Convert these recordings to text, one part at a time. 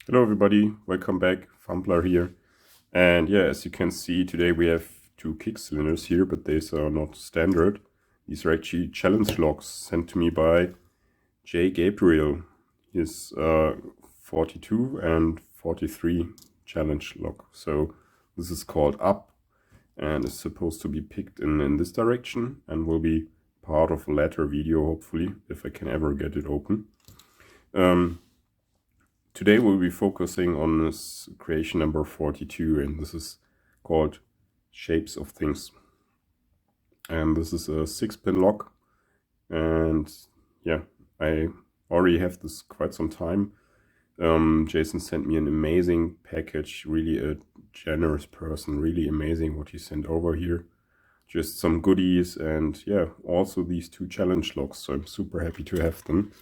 Hello everybody, welcome back, Fumbler here. And yeah, as you can see, today we have two kick cylinders here, but these are not standard. These are actually challenge locks sent to me by Gabriel. He's 42 and 43 challenge lock. So this is called up and is supposed to be picked in this direction and will be part of a later video, hopefully, if I can ever get it open. Today we'll be focusing on this creation number 42, and this is called Shapes of Things. And this is a 6-pin lock, and yeah, I already have this quite some time. Jason sent me an amazing package, really a generous person, really amazing what he sent over here. Just some goodies, and yeah, also these two challenge locks, so I'm super happy to have them.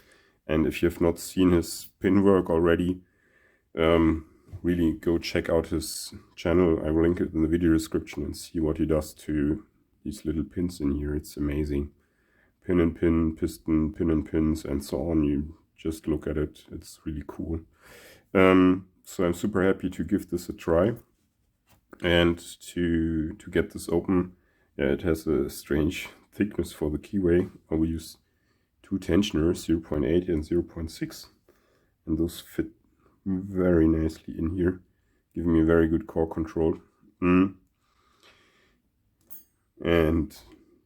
And if you have not seen his pin work already, really go check out his channel. I will link it in the video description and see what he does to these little pins in here. It's amazing. Pin and pin, piston, pin and pins, and so on. You just look at it. It's really cool. So I'm super happy to give this a try. And to get this open, yeah, it has a strange thickness for the keyway. I will use two tensioners, 0.8 and 0.6, and those fit very nicely in here, giving me very good core control. And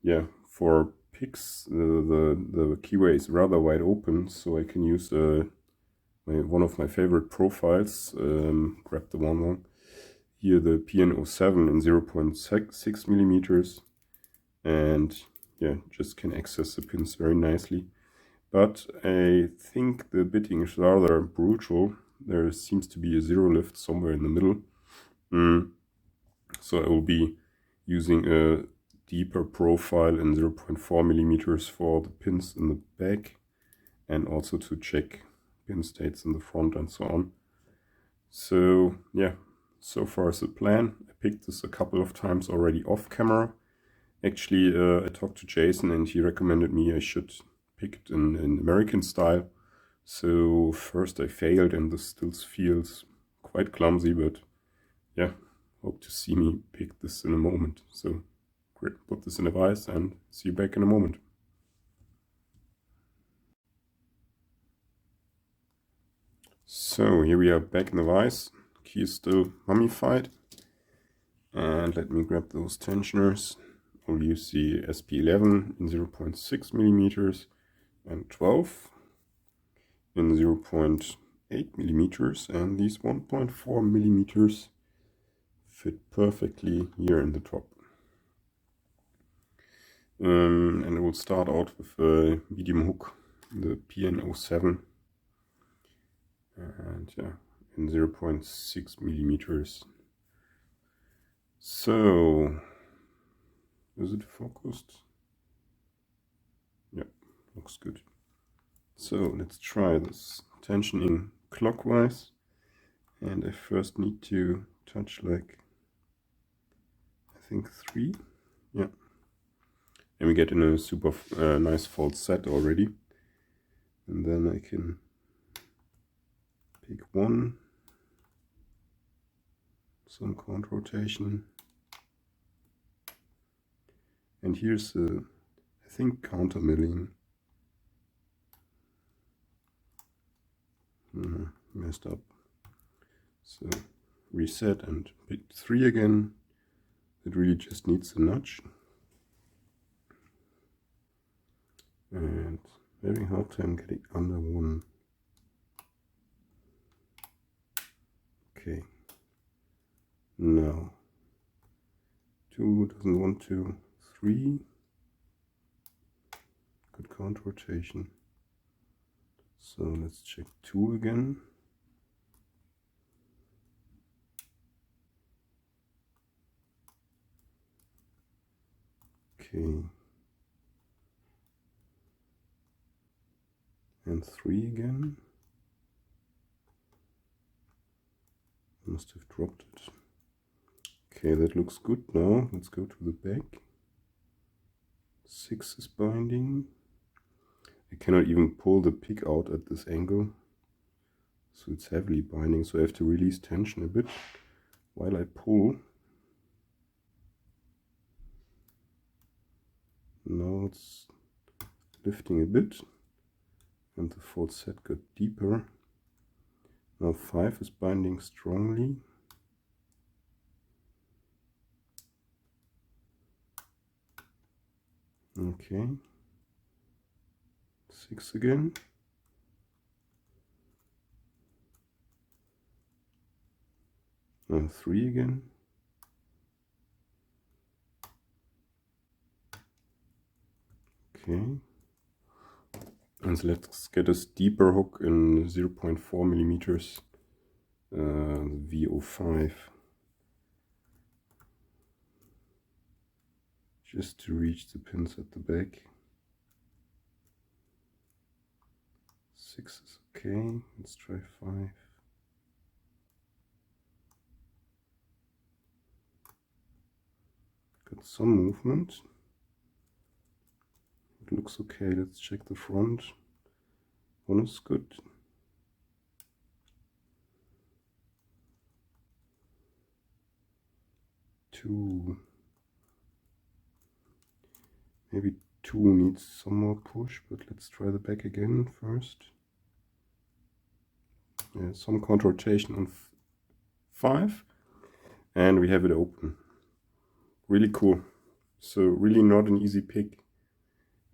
yeah, for picks, the keyway is rather wide open, so I can use one of my favorite profiles. Grab the one here, the PN07 in 0.6 millimeters, and yeah, just can access the pins very nicely. But I think the bitting is rather brutal. There seems to be a zero lift somewhere in the middle. So I will be using a deeper profile in 0.4 millimeters for the pins in the back, and also to check pin states in the front and so on. So yeah, so far is the plan. I picked this a couple of times already off camera. Actually, I talked to Jason and he recommended me I should pick it in American style. So first I failed, and this still feels quite clumsy, but yeah, hope to see me pick this in a moment. So great, put this in a vise and see you back in a moment. So here we are back in the vise. Key is still mummified. And let me grab those tensioners. I'll use the SP11 in 0.6 millimeters and 12 in 0.8 millimeters, and these 1.4 millimeters fit perfectly here in the top. And I will start out with a medium hook, the PN07, and yeah, in 0.6 millimeters. So, is it focused? Yeah, looks good. So let's try this tensioning clockwise, and I first need to touch like, I think 3, yeah, and we get in a super nice false set already, and then I can pick 1, some counter rotation, and here's I think counter milling. Messed up. So reset and pick 3 again. It really just needs a nudge. And very hard time getting under 1. Okay. Now 2 doesn't want to. 3. Good counter rotation. So let's check 2 again. Okay. And 3 again. Must have dropped it. Okay, that looks good now. Let's go to the back. 6 is binding. I cannot even pull the pick out at this angle. So it's heavily binding, so I have to release tension a bit while I pull. Now it's lifting a bit, and the fourth set got deeper. Now 5 is binding strongly. Okay. 6 again. And 3 again. Okay. And let's get a deeper hook in 0.4 millimeters VO5. Just to reach the pins at the back. 6 is okay. Let's try 5. Got some movement. It looks okay. Let's check the front. 1 is good. 2. Maybe 2 needs some more push, but let's try the back again first. Yeah, some counter rotation on 5, and we have it open. Really cool. So really not an easy pick.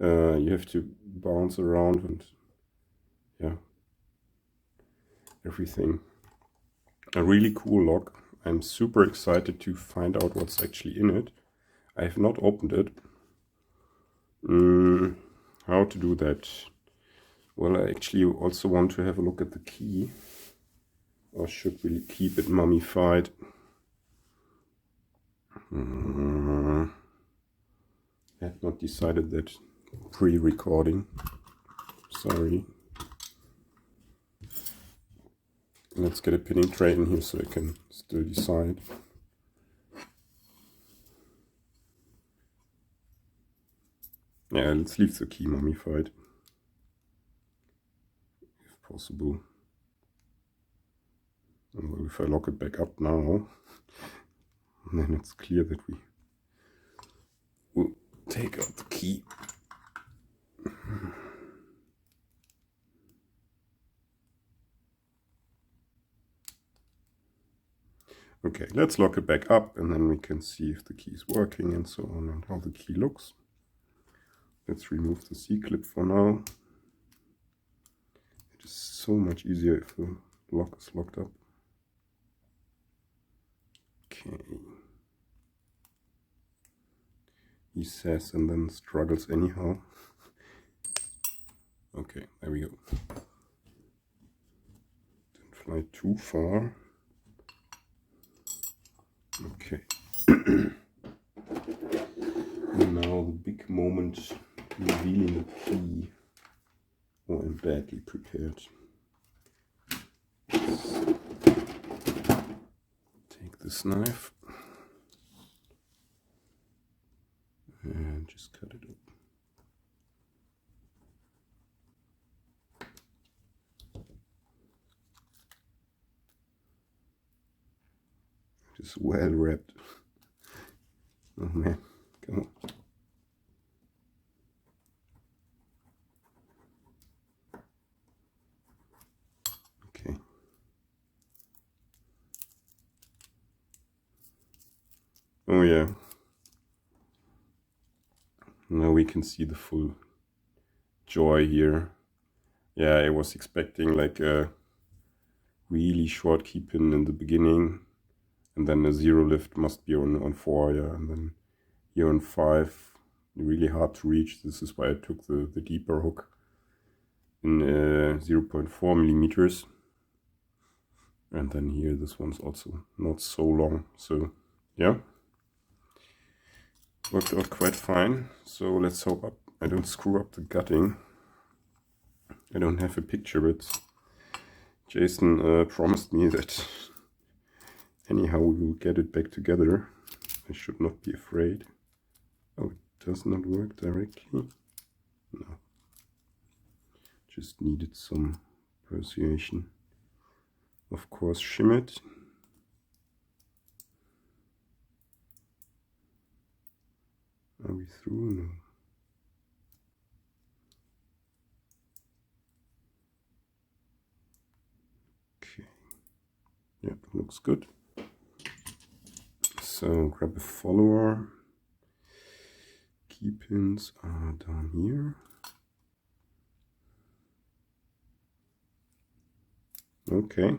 You have to bounce around and yeah, everything. A really cool lock. I'm super excited to find out what's actually in it. I have not opened it. How to do that? Well, I actually also want to have a look at the key. Or should we keep it mummified? I have not decided that pre-recording. Sorry. Let's get a pinning tray in here so I can still decide. Yeah, let's leave the key mummified, if possible. Well, if I lock it back up now, then it's clear that we will take out the key. Okay, let's lock it back up and then we can see if the key is working and so on and how the key looks. Let's remove the C-clip for now. It is so much easier if the lock is locked up. Okay. He says and then struggles anyhow. Okay, there we go. Didn't fly too far. Okay. And now the big moment, revealing the key. Oh, I'm badly prepared. Let's take this knife and just cut it open. It is well wrapped. Oh man, come on. Okay. Oh yeah. Now we can see the full joy here. Yeah, I was expecting like a really short key pin in the beginning, and then a 0 lift must be on 4, yeah, and then here on 5, really hard to reach. This is why I took the deeper hook in 0.4 millimeters. And then here, this one's also not so long. So yeah, worked out quite fine. So let's hope I don't screw up the gutting. I don't have a picture, but Jason promised me that anyhow we will get it back together. I should not be afraid. Oh, it does not work directly. No. Just needed some persuasion. of course shim it. Are we through? No. Okay. Yeah, looks good. So grab a follower. Key pins are down here. Okay.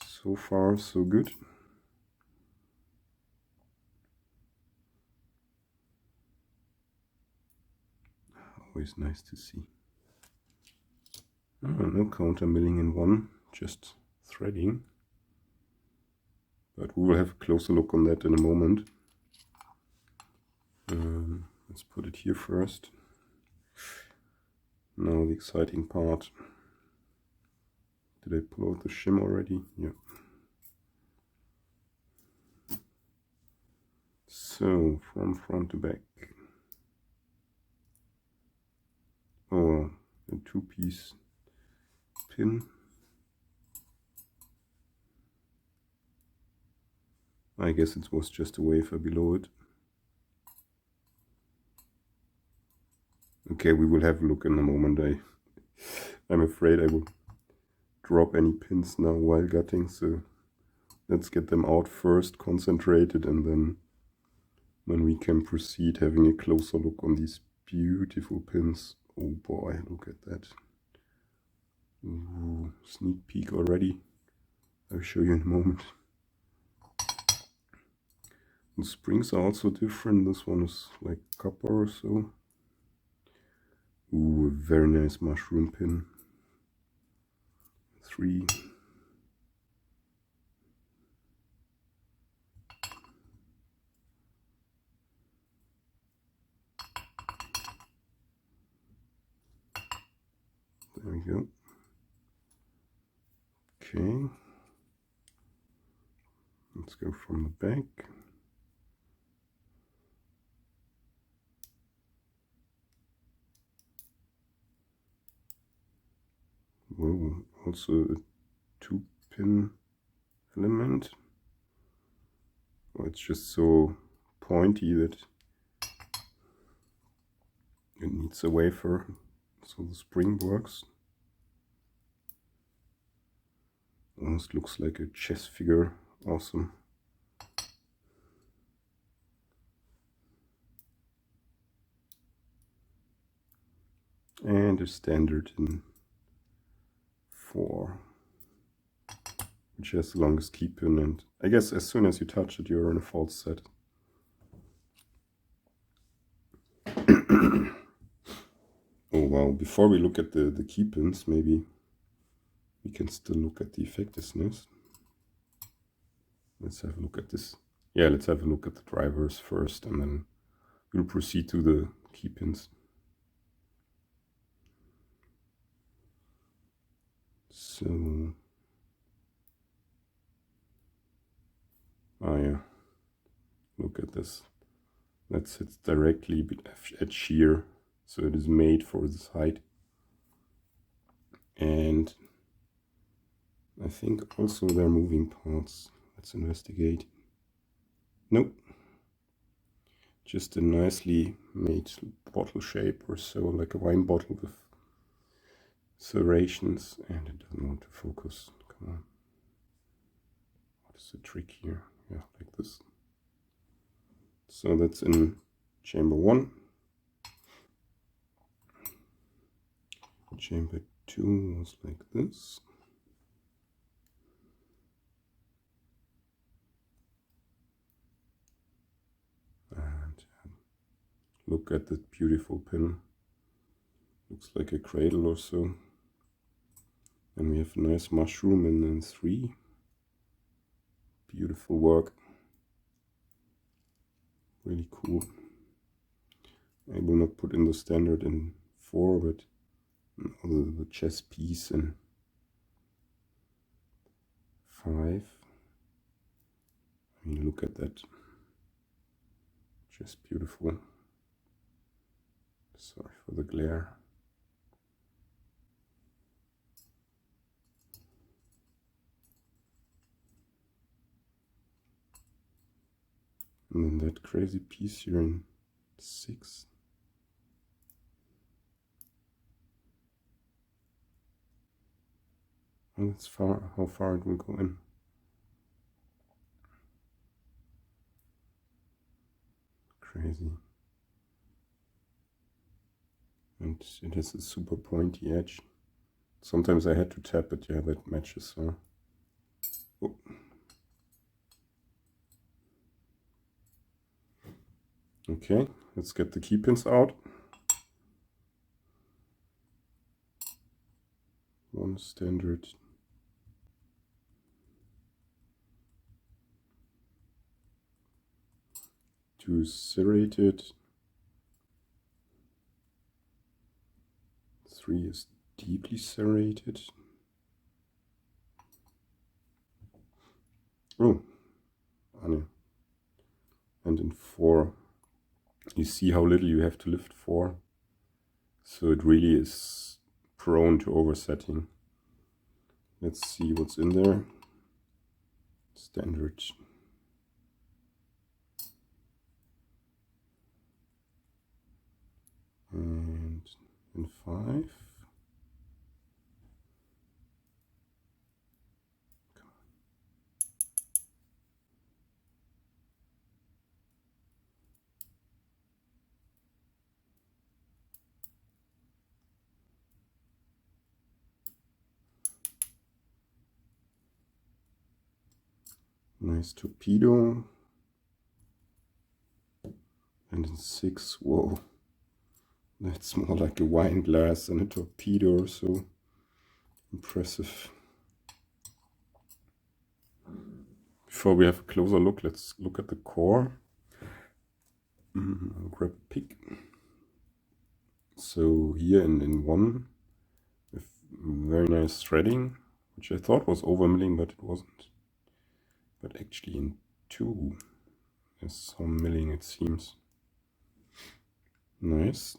So far, so good. Always nice to see. Oh, no counter milling in one, just threading. But we will have a closer look on that in a moment. Let's put it here first. Now the exciting part. Did I pull out the shim already? Yeah. So from front to back. Oh, a two-piece pin. I guess it was just a wafer below it. Okay, we will have a look in a moment. I'm afraid I will drop any pins now while gutting, so let's get them out first, concentrated, and then we can proceed having a closer look on these beautiful pins. Oh boy, look at that. Ooh, sneak peek already. I'll show you in a moment. The springs are also different. This one is like copper or so. Ooh, a very nice mushroom pin. 3. There we go. Okay. Let's go from the back. Whoa, also a 2-pin element. Oh, it's just so pointy that it needs a wafer, so the spring works. Almost looks like a chess figure. Awesome. And a standard in 4, which has the longest key pin, and I guess as soon as you touch it, you're in a false set. Oh well, before we look at the key pins, maybe we can still look at the effectiveness. Let's have a look at this. Yeah, let's have a look at the drivers first, and then we'll proceed to the key pins. So, oh yeah, look at this. That sits directly at shear, so it is made for this height. And I think also there are moving parts. Let's investigate. Nope. Just a nicely made bottle shape or so, like a wine bottle with serrations, and it doesn't want to focus. Come on. What is the trick here? Yeah, like this. So that's in chamber 1. Chamber 2 was like this. And look at that beautiful pin. Looks like a cradle or so. And we have a nice mushroom in 3. Beautiful work. Really cool. I will not put in the standard in 4, but the chess piece in 5. I mean, look at that. Just beautiful. Sorry for the glare. And then that crazy piece here in 6. And that's how far it will go in. Crazy. And it has a super pointy edge. Sometimes I had to tap it, yeah, that matches. Oh. Okay, let's get the key pins out. One standard. 2 serrated. 3 is deeply serrated. Oh, no. And in 4, you see how little you have to lift 4. So it really is prone to oversetting. Let's see what's in there. Standard. And in 5. Nice torpedo. And in 6, whoa. That's more like a wine glass than a torpedo, so impressive. Before we have a closer look, let's look at the core. I'll grab a pick. So here in 1, with very nice threading, which I thought was overmilling, but it wasn't. But actually in 2, there's some milling, it seems. Nice.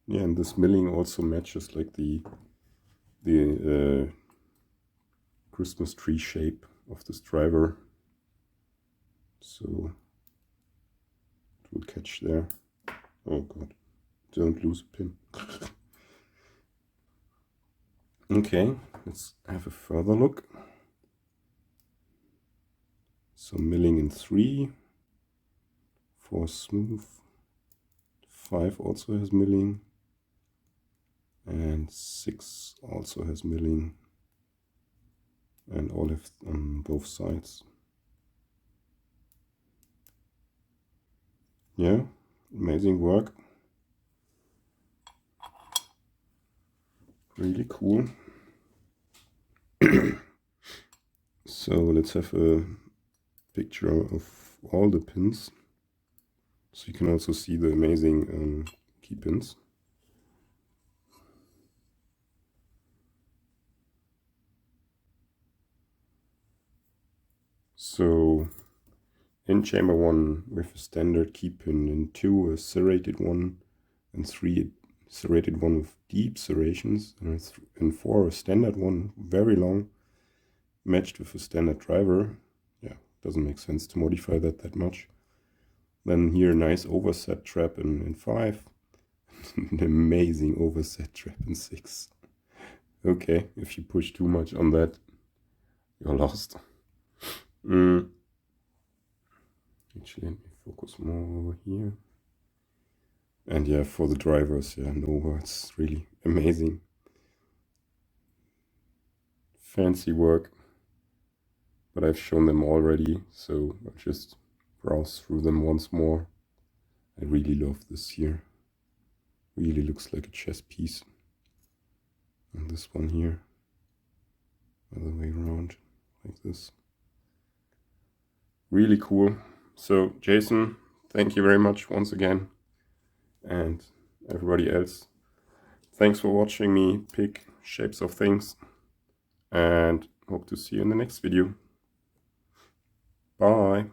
Yeah, and this milling also matches like the Christmas tree shape of this driver. So it will catch there. Oh god, don't lose a pin. Okay, let's have a further look. So milling in 3, 4 smooth, 5 also has milling, and 6 also has milling, and all have on both sides. Yeah, amazing work. Really cool. So let's have a picture of all the pins, so you can also see the amazing key pins. So in chamber 1 we have a standard key pin, in 2 a serrated one, and 3 a serrated one with deep serrations, and in 4 a standard one, very long, matched with a standard driver. Yeah, doesn't make sense to modify that much. Then here a nice overset trap in 5, an amazing overset trap in 6. Okay, if you push too much on that, you're lost. Actually, let me focus more over here. And yeah, for the drivers, yeah, no words, really amazing. Fancy work. But I've shown them already, so I'll just browse through them once more. I really love this here. Really looks like a chess piece. And this one here, other way around, like this. Really cool. So Jason, thank you very much once again. And everybody else, thanks for watching me pick shapes of things. And hope to see you in the next video. Bye.